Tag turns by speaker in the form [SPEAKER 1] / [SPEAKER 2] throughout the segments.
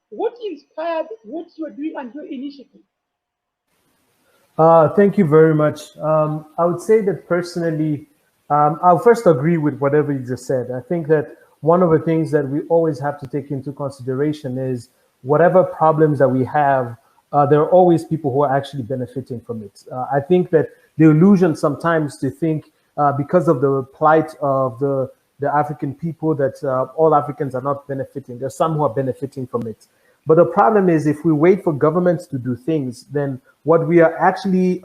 [SPEAKER 1] What inspired what you're doing and your initiative?
[SPEAKER 2] Thank you very much. I would say that personally, I'll first agree with whatever you just said. I think that one of the things that we always have to take into consideration is whatever problems that we have, there are always people who are actually benefiting from it. I think that the illusion sometimes to think because of the plight of the African people that all Africans are not benefiting. There's some who are benefiting from it. But the problem is, if we wait for governments to do things, then what we are actually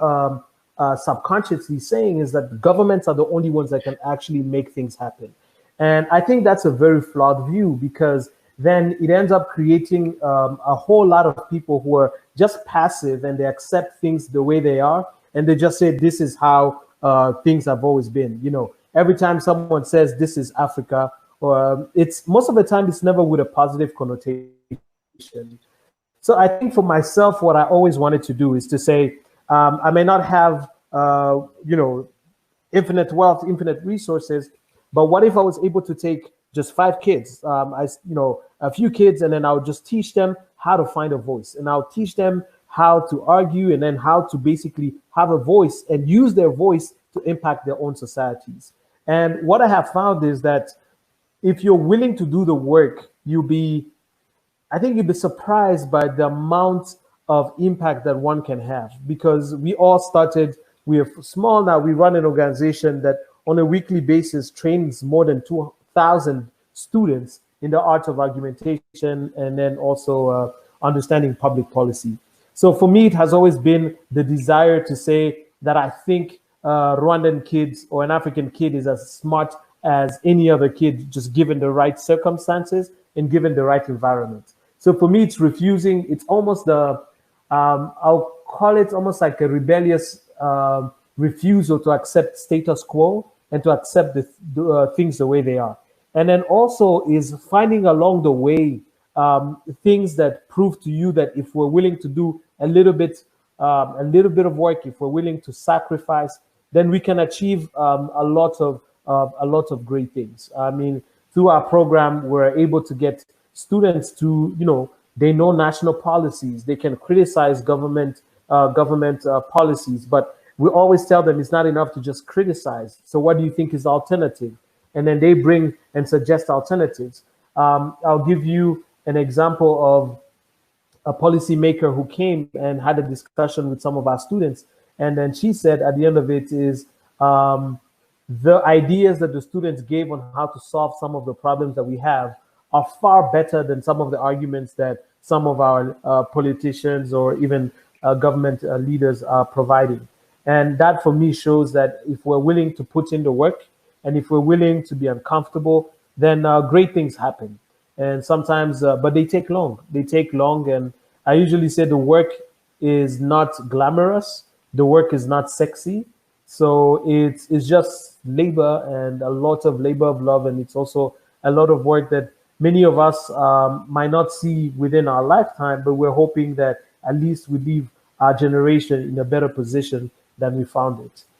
[SPEAKER 2] subconsciously saying is that governments are the only ones that can actually make things happen. And I think that's a very flawed view because then it ends up creating a whole lot of people who are just passive and they accept things the way they are. And they just say, this is how things have always been. You know, every time someone says this is Africa, or it's most of the time, it's never with a positive connotation. So I think for myself, what I always wanted to do is to say, I may not have, infinite wealth, infinite resources, but what if I was able to take just 5 kids, a few kids, and then I'll just teach them how to find a voice, and I'll teach them how to argue, and then how to basically have a voice and use their voice to impact their own societies. And what I have found is that if you're willing to do the work, I think you'd be surprised by the amount of impact that one can have because we all started, we are small now, we run an organization that on a weekly basis trains more than 2,000 students in the art of argumentation and then also understanding public policy. So for me, it has always been the desire to say that I think Rwandan kids or an African kid is as smart as any other kid, just given the right circumstances and given the right environment. So for me, it's refusing. It's almost I'll call it almost like a rebellious refusal to accept status quo and to accept the things the way they are. And then also is finding along the way things that prove to you that if we're willing to do a little bit of work, if we're willing to sacrifice, then we can achieve a lot of great things. I mean, through our program, we're able to get students to, they know national policies, they can criticize government policies, but we always tell them it's not enough to just criticize. So what do you think is the alternative? And then they bring and suggest alternatives. I'll give you an example of a policymaker who came and had a discussion with some of our students. And then she said at the end of it is the ideas that the students gave on how to solve some of the problems that we have are far better than some of the arguments that some of our politicians or even government leaders are providing. And that for me shows that if we're willing to put in the work and if we're willing to be uncomfortable, then great things happen. And sometimes, but they take long. They take long. And I usually say the work is not glamorous. The work is not sexy. So it's just labor and a lot of labor of love. And it's also a lot of work that many of us might not see within our lifetime, but we're hoping that at least we leave our generation in a better position than we found it.